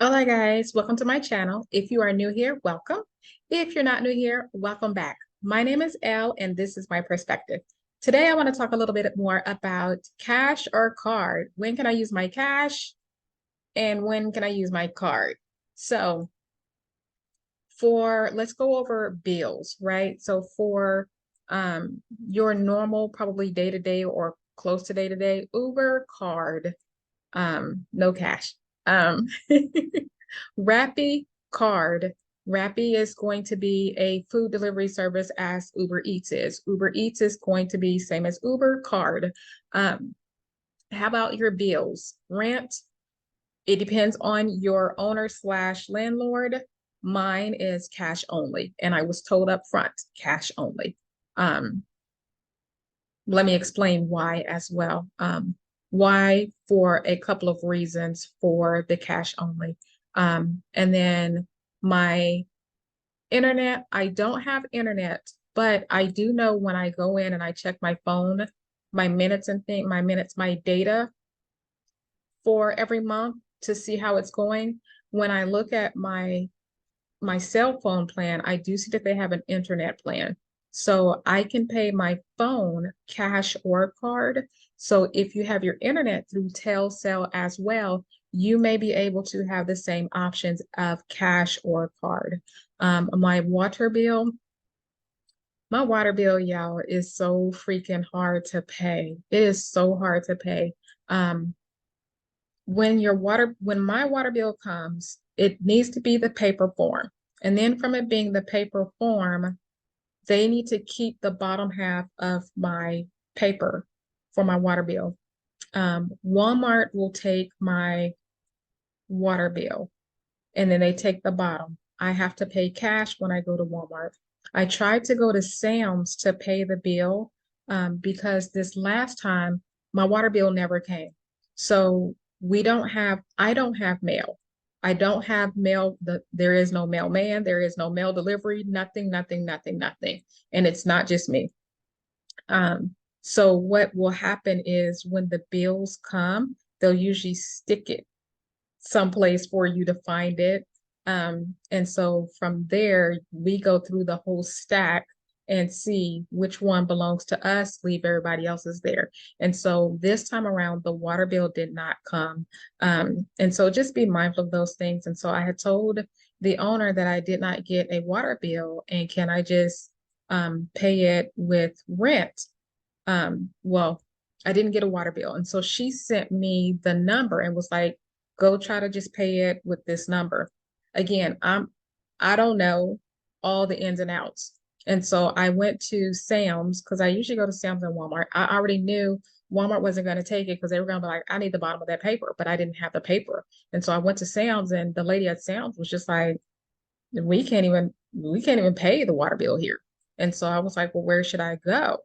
Hola guys, welcome to my channel. If you are new here, welcome. If you're not new here, welcome back. My name is Elle and this is my perspective. Today I want to talk a little bit more about cash or card. When can I use my cash and when can I use my card? So let's go over bills, right? So for your normal, probably day-to-day or close to day-to-day, Uber card, no cash. Um, Rappi card. Rappi is going to be a food delivery service as Uber Eats is. Uber Eats is going to be same as Uber card. Um, how about your bills? Rent, it depends on your owner slash landlord. Mine is cash only, and I was told up front, cash only. Um, Let me explain why as well. Why for a couple of reasons for the cash only. And then my internet, I don't have internet, but I do know when I go in and I check my phone, my data for every month to see how it's going. When I look at my cell phone plan, I do see that they have an internet plan. So I can pay my phone cash or card. So if you have your internet through Telcel as well, you may be able to have the same options of cash or card. My water bill, y'all, is so freaking hard to pay. It is so hard to pay. Um, when my water bill comes, it needs to be the paper form. And then from it being the paper form, they need to keep the bottom half of my paper for my water bill. Walmart will take my water bill and then they take the bottom. I have to pay cash when I go to Walmart. I tried to go to Sam's to pay the bill because this last time my water bill never came. So I don't have mail. I don't have mail. There is no mailman. There is no mail delivery. Nothing, nothing, nothing, nothing. And it's not just me. So what will happen is when the bills come, they'll usually stick it someplace for you to find it. And so from there, we go through the whole stack and see which one belongs to us, leave everybody else's there. And so this time around, the water bill did not come. And so just be mindful of those things. And so I had told the owner that I did not get a water bill and can I just pay it with rent? Well, I didn't get a water bill. And so she sent me the number and was like, go try to just pay it with this number. Again, I don't know all the ins and outs. And so I went to Sam's because I usually go to Sam's and Walmart. I already knew Walmart wasn't going to take it because they were going to be like, I need the bottom of that paper, but I didn't have the paper. And so I went to Sam's and the lady at Sam's was just like, we can't even pay the water bill here. And so I was like, well, where should I go?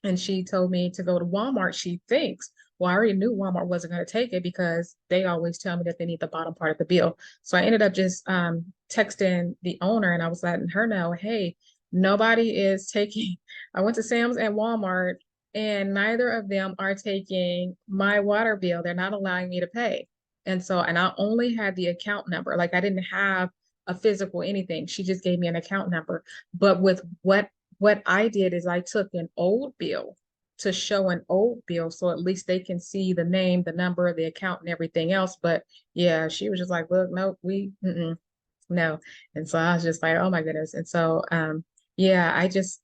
And she told me to go to Walmart, she thinks. Well, I already knew Walmart wasn't going to take it because they always tell me that they need the bottom part of the bill. So I ended up just texting the owner and I was letting her know, hey, nobody is taking, I went to Sam's and Walmart and neither of them are taking my water bill. They're not allowing me to pay. And I only had the account number. Like I didn't have a physical anything. She just gave me an account number. But with what I did is I took an old bill to show an old bill so at least they can see the name, the number, the account, and everything else. But yeah, she was just like, look, no, no. And so I was just like, oh my goodness. And so yeah, I just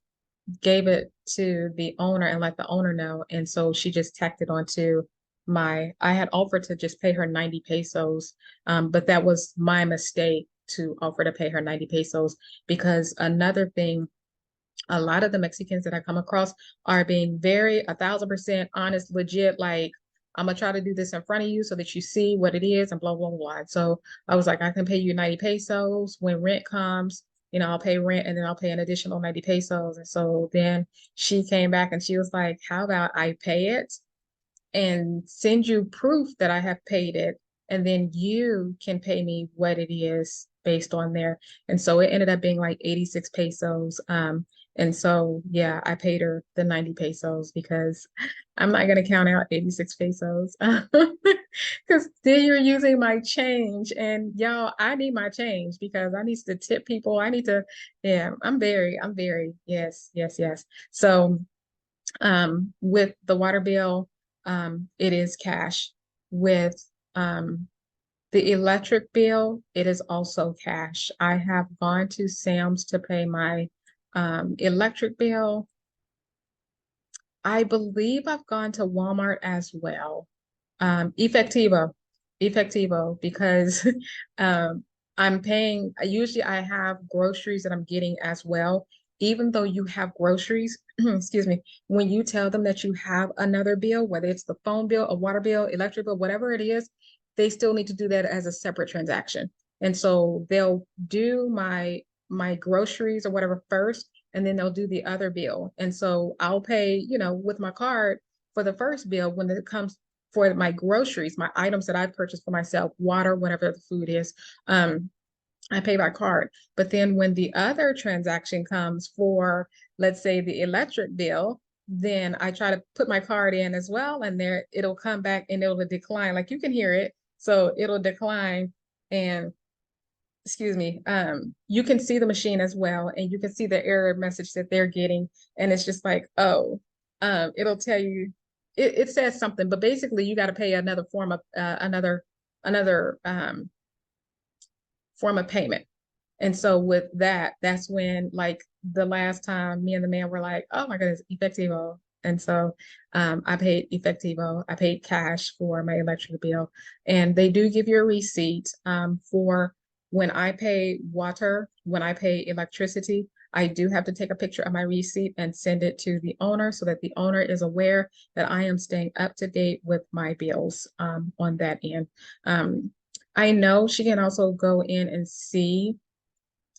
gave it to the owner and let the owner know. And so she just tacked it onto I had offered to just pay her 90 pesos, but that was my mistake to offer to pay her 90 pesos because another thing a lot of the Mexicans that I come across are being very 1,000% honest, legit. Like, I'm gonna try to do this in front of you so that you see what it is and blah, blah, blah. So I was like, I can pay you 90 pesos when rent comes. I'll pay rent and then I'll pay an additional 90 pesos. And so then she came back and she was like, how about I pay it and send you proof that I have paid it, and then you can pay me what it is based on there. And so it ended up being like 86 pesos. And so, yeah, I paid her the 90 pesos because I'm not going to count out 86 pesos because then you're using my change. And y'all, I need my change because I need to tip people. I need to, yeah, yes, yes, yes. So, with the water bill, it is cash. With, the electric bill, it is also cash. I have gone to Sam's to pay my electric bill. I believe I've gone to Walmart as well. Efectivo, Efectivo, because um, I'm paying, usually I have groceries that I'm getting as well. Even though you have groceries, excuse me, when you tell them that you have another bill, whether it's the phone bill, a water bill, electric bill, whatever it is, they still need to do that as a separate transaction. And so they'll do my groceries or whatever first, and then they'll do the other bill. And so I'll pay, with my card for the first bill when it comes for my groceries, my items that I purchased for myself, water, whatever the food is. I pay by card. But then when the other transaction comes for, let's say, the electric bill, then I try to put my card in as well, and there it'll come back and it'll decline. Like you can hear it. So it'll decline and excuse me, you can see the machine as well, and you can see the error message that they're getting. And it's just like, oh, it'll tell you, it says something, but basically you got to pay another form of another form of payment. And so with that, that's when like the last time me and the man were like, oh my goodness, Efectivo. And so I paid Efectivo. I paid cash for my electric bill. And they do give you a receipt for when I pay water, when I pay electricity. I do have to take a picture of my receipt and send it to the owner so that the owner is aware that I am staying up to date with my bills on that end. Um, I know she can also go in and see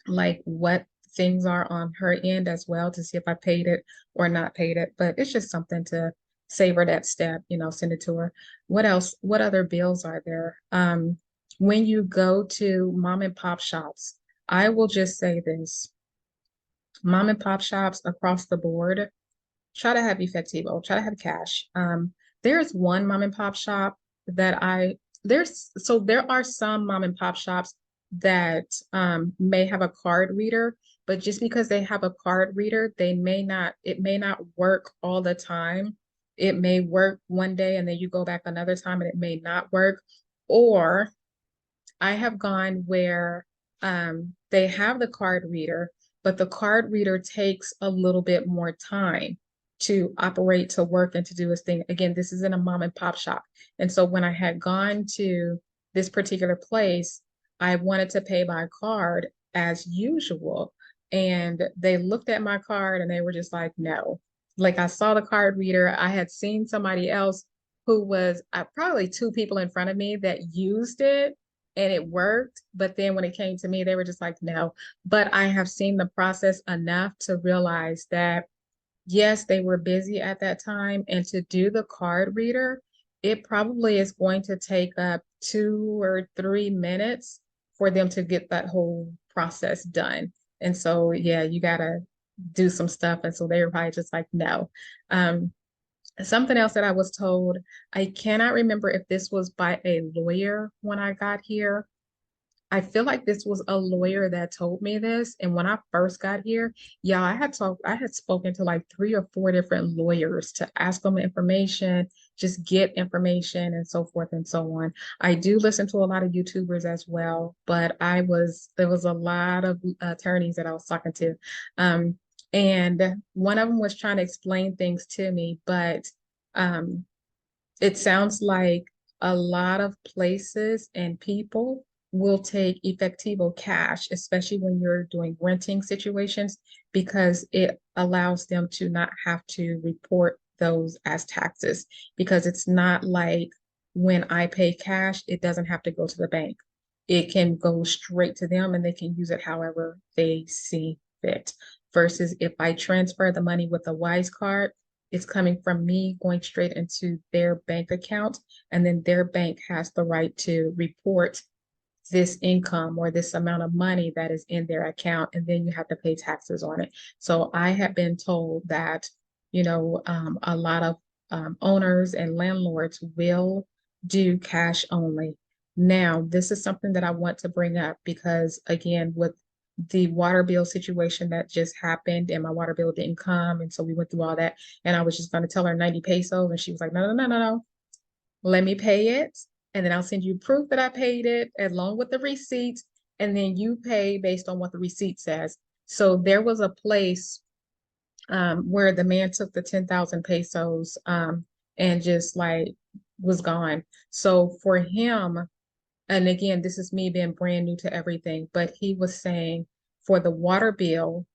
like what things are on her end as well to see if I paid it or not paid it. But it's just something to save her that step, send it to her. What else? What other bills are there? When you go to mom and pop shops, I will just say this, mom and pop shops across the board, try to have Efectivo, try to have cash. There's one mom and pop shop that there are some mom and pop shops that may have a card reader, but just because they have a card reader, it may not work all the time. It may work one day and then you go back another time and it may not work. Or I have gone where they have the card reader, but the card reader takes a little bit more time to operate, to work, and to do its thing. Again, this is in a mom and pop shop. And so when I had gone to this particular place, I wanted to pay by card as usual. And they looked at my card and they were just like, no. Like I saw the card reader. I had seen somebody else who was probably two people in front of me that used it and it worked. But then when it came to me, they were just like, no. But I have seen the process enough to realize that, yes, they were busy at that time. And to do the card reader, it probably is going to take up 2 or 3 minutes for them to get that whole process done. And so, yeah, you got to do some stuff. And so they were probably just like, no. Um, Something else that I was told, I cannot remember if this was by a lawyer when I got here. I feel like this was a lawyer that told me this. And when I first got here, yeah, I had spoken to like 3 or 4 different lawyers to ask them information, just get information and so forth and so on. I do listen to a lot of YouTubers as well, but there was a lot of attorneys that I was talking to. Um, and one of them was trying to explain things to me, but um, it sounds like a lot of places and people will take Efectivo cash, especially when you're doing renting situations, because it allows them to not have to report those as taxes. Because it's not like when I pay cash, it doesn't have to go to the bank. It can go straight to them and they can use it however they see fit. Versus if I transfer the money with a Wise card, it's coming from me going straight into their bank account, and then their bank has the right to report this income or this amount of money that is in their account, and then you have to pay taxes on it. So I have been told that, a lot of owners and landlords will do cash only. Now, this is something that I want to bring up because, again, with the water bill situation that just happened and my water bill didn't come. And so we went through all that. And I was just going to tell her 90 pesos. And she was like, no, no, no, no, no. Let me pay it. And then I'll send you proof that I paid it along with the receipt. And then you pay based on what the receipt says. So there was a place where the man took the 10,000 pesos and just like was gone. So for him, and again, this is me being brand new to everything, but he was saying for the water bill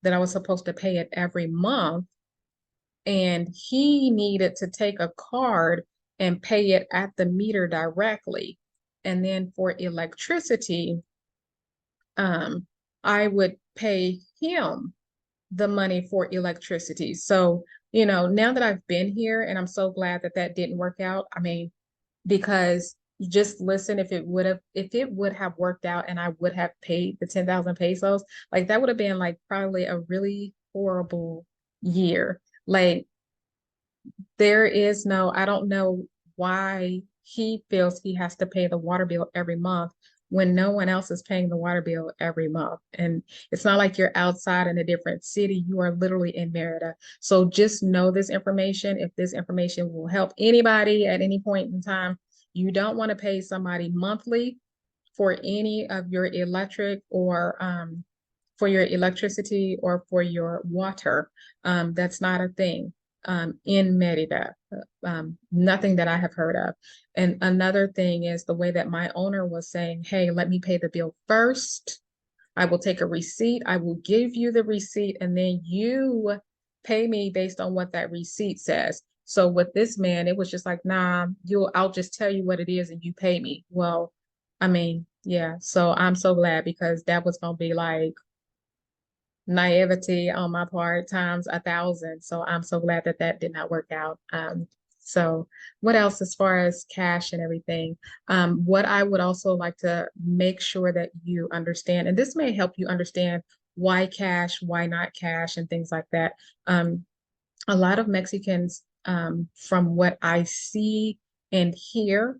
that I was supposed to pay it every month, and he needed to take a card and pay it at the meter directly. And then for electricity, um, I would pay him the money for electricity. So, now that I've been here, and I'm so glad that that didn't work out. I mean, because just listen, if it would have worked out and I would have paid the 10,000 pesos, like that would have been like probably a really horrible year. Like there is no, I don't know why he feels he has to pay the water bill every month when no one else is paying the water bill every month. And it's not like you're outside in a different city. You are literally in Merida. So just know this information. If this information will help anybody at any point in time, you don't want to pay somebody monthly for any of your electric or for your electricity or for your water. That's not a thing in Merida. Nothing that I have heard of. And another thing is the way that my owner was saying, hey, let me pay the bill first. I will take a receipt. I will give you the receipt, and then you pay me based on what that receipt says. So with this man, it was just like, nah, I'll just tell you what it is and you pay me. Well, I mean, yeah. So I'm so glad because that was gonna be like naivety on my part times 1,000. So I'm so glad that that did not work out. So what else as far as cash and everything? What I would also like to make sure that you understand, and this may help you understand why cash, why not cash, and things like that. A lot of Mexicans, from what I see and hear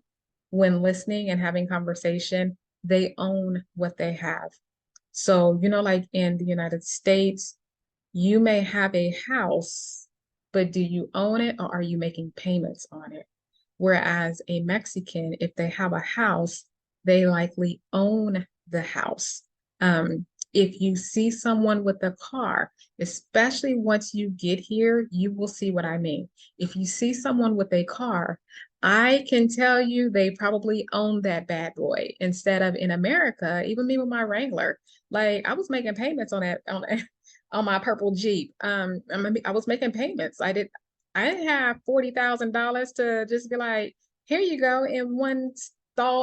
when listening and having conversation, they own what they have. So, like in the United States, you may have a house, but do you own it or are you making payments on it? Whereas a Mexican, if they have a house, they likely own the house. If you see someone with a car, especially once you get here, you will see what I mean. If you see someone with a car, I can tell you they probably own that bad boy instead of in America, even me with my Wrangler. Like I was making payments on that on my purple Jeep. I was making payments. I didn't have $40,000 to just be like, here you go in one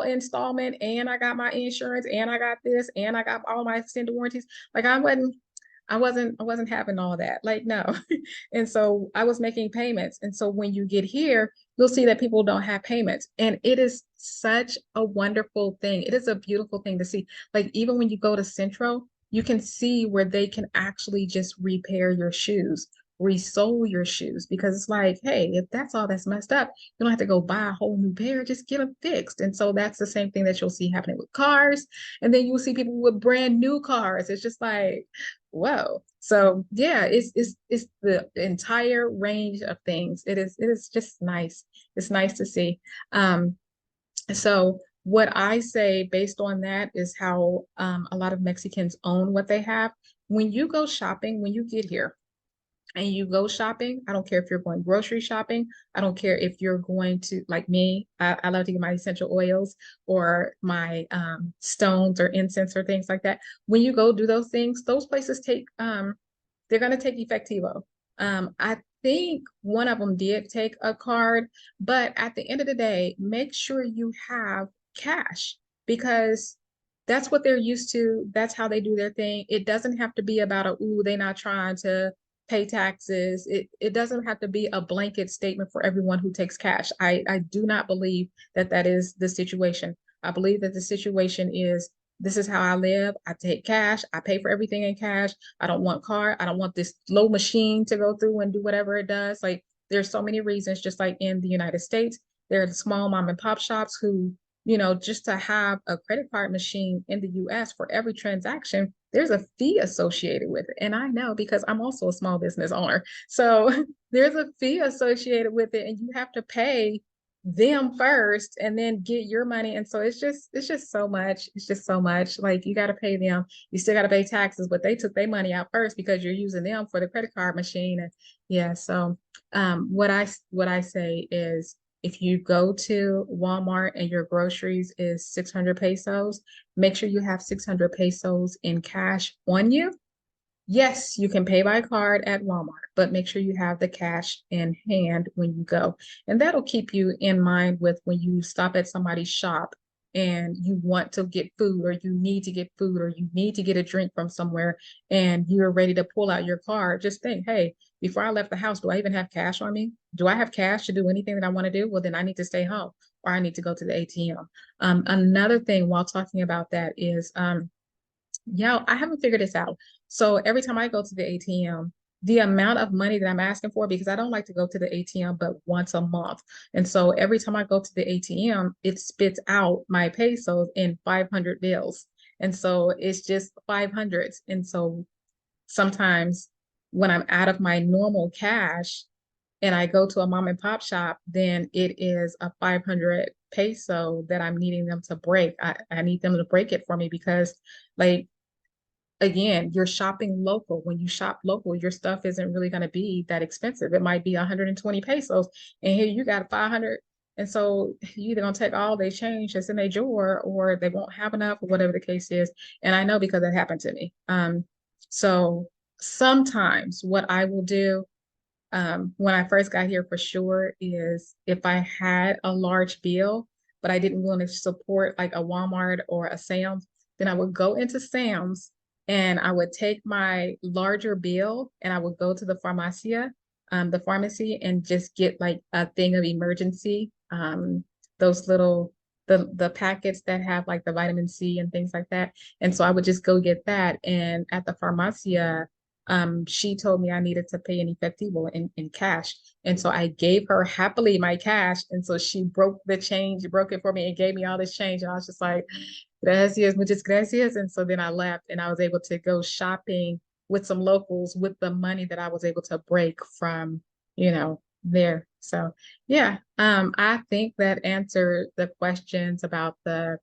installment, and I got my insurance, and I got this, and I got all my extended warranties. Like I wasn't having all that. Like no. And so I was making payments. And so when you get here, you'll see that people don't have payments. And it is such a wonderful thing. It is a beautiful thing to see. Like even when you go to Central, you can see where they can actually just repair your shoes, resole your shoes, because it's like, hey, if that's all that's messed up, you don't have to go buy a whole new pair, just get them fixed. And so that's the same thing that you'll see happening with cars. And then you'll see people with brand new cars. It's just like, whoa. So yeah, it's the entire range of things. It is just nice. It's nice to see. So what I say based on that is how a lot of Mexicans own what they have. When you go shopping, when you get here, and you go shopping, I don't care if you're going grocery shopping. I don't care if you're going to, like me, I love to get my essential oils or my stones or incense or things like that. When you go do those things, those places they're going to take Efectivo. I think one of them did take a card, but at the end of the day, make sure you have cash because that's what they're used to. That's how they do their thing. It doesn't have to be about ooh, they're not trying to pay taxes. It doesn't have to be a blanket statement for everyone who takes cash. I do not believe that that is the situation. I believe that the situation is this is how I live. I take cash. I pay for everything in cash. I don't want card. I don't want this slow machine to go through and do whatever it does. Like there's so many reasons, just like in the United States, there are the small mom and pop shops who, just to have a credit card machine in the US for every transaction, there's a fee associated with it. And I know because I'm also a small business owner. So there's a fee associated with it, and you have to pay them first and then get your money. And so it's just so much. It's just so much. Like you got to pay them. You still got to pay taxes, but they took their money out first because you're using them for the credit card machine. And yeah, so what I say is if you go to Walmart and your groceries is 600 pesos, make sure you have 600 pesos in cash on you. Yes, you can pay by card at Walmart, but make sure you have the cash in hand when you go. And that'll keep you in mind with when you stop at somebody's shop and you want to get food or you need to get food or you need to get a drink from somewhere and you're ready to pull out your card. Just think, hey, before I left the house, do I even have cash on me? Do I have cash to do anything that I want to do? Well, then I need to stay home or I need to go to the ATM. Another thing while talking about that is yeah, I haven't figured this out. So every time I go to the ATM, the amount of money that I'm asking for, because I don't like to go to the ATM but once a month. And so every time I go to the ATM, it spits out my pesos in 500 bills. And so it's just 500s. And so sometimes when I'm out of my normal cash and I go to a mom and pop shop, then it is a 500 peso that I'm needing them to break. I need them to break it for me because like again, you're shopping local. When you shop local, your stuff isn't really going to be that expensive. It might be 120 pesos, and here you got 500. And so you either gonna take all they change that's in their drawer, or they won't have enough, or whatever the case is. And I know because it happened to me. So sometimes what I will do when I first got here for sure is if I had a large bill, but I didn't want to support like a Walmart or a Sam's, then I would go into Sam's and I would take my larger bill and I would go to the farmacia, the pharmacy, and just get like a thing of emergency, those little the packets that have like the vitamin C and things like that. And so I would just go get that. And at the farmacia, she told me I needed to pay in efectivo in cash. And so I gave her happily my cash. And so she broke the change, broke it for me and gave me all this change. And I was just like, gracias, muchas gracias. And so then I left and I was able to go shopping with some locals with the money that I was able to break from, there. So yeah, I think that answered the questions about the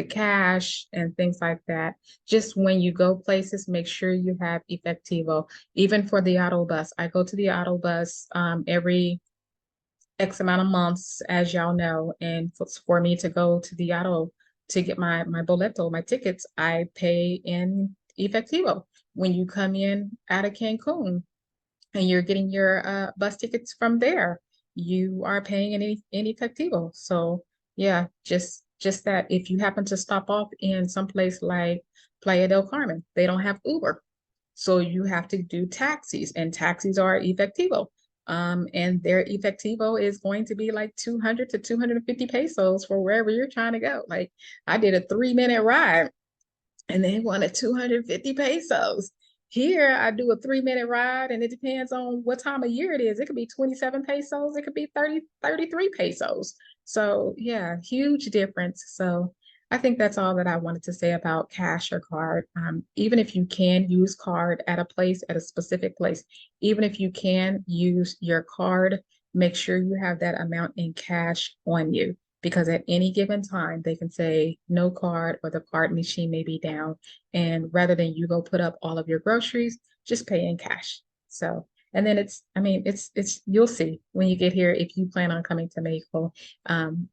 cash and things like that. Just when you go places, make sure you have efectivo. Even for the auto bus, I go to the auto bus every X amount of months, as y'all know, and for me to go to the auto to get my boleto, my tickets, I pay in efectivo. When you come in out of Cancun, and you're getting your bus tickets from there, you are paying in efectivo. So yeah, just that if you happen to stop off in some place like Playa del Carmen, they don't have Uber. So you have to do taxis, and taxis are efectivo. And their efectivo is going to be like 200 to 250 pesos for wherever you're trying to go. Like I did a 3-minute ride and they wanted 250 pesos. Here, I do a 3-minute ride, and it depends on what time of year it is. It could be 27 pesos, it could be 33 pesos. So, yeah, huge difference. So, I think that's all that I wanted to say about cash or card. Even if you can use card at a place, at a specific place, even if you can use your card, make sure you have that amount in cash on you because at any given time they can say no card or the card machine may be down. And rather than you go put up all of your groceries, just pay in cash. So, and then it's, you'll see when you get here, if you plan on coming to Mexico,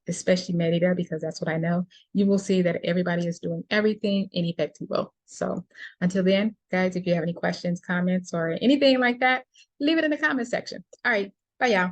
especially Merida, because that's what I know, you will see that everybody is doing everything in Efectivo. So until then, guys, if you have any questions, comments, or anything like that, leave it in the comment section. All right. Bye, y'all.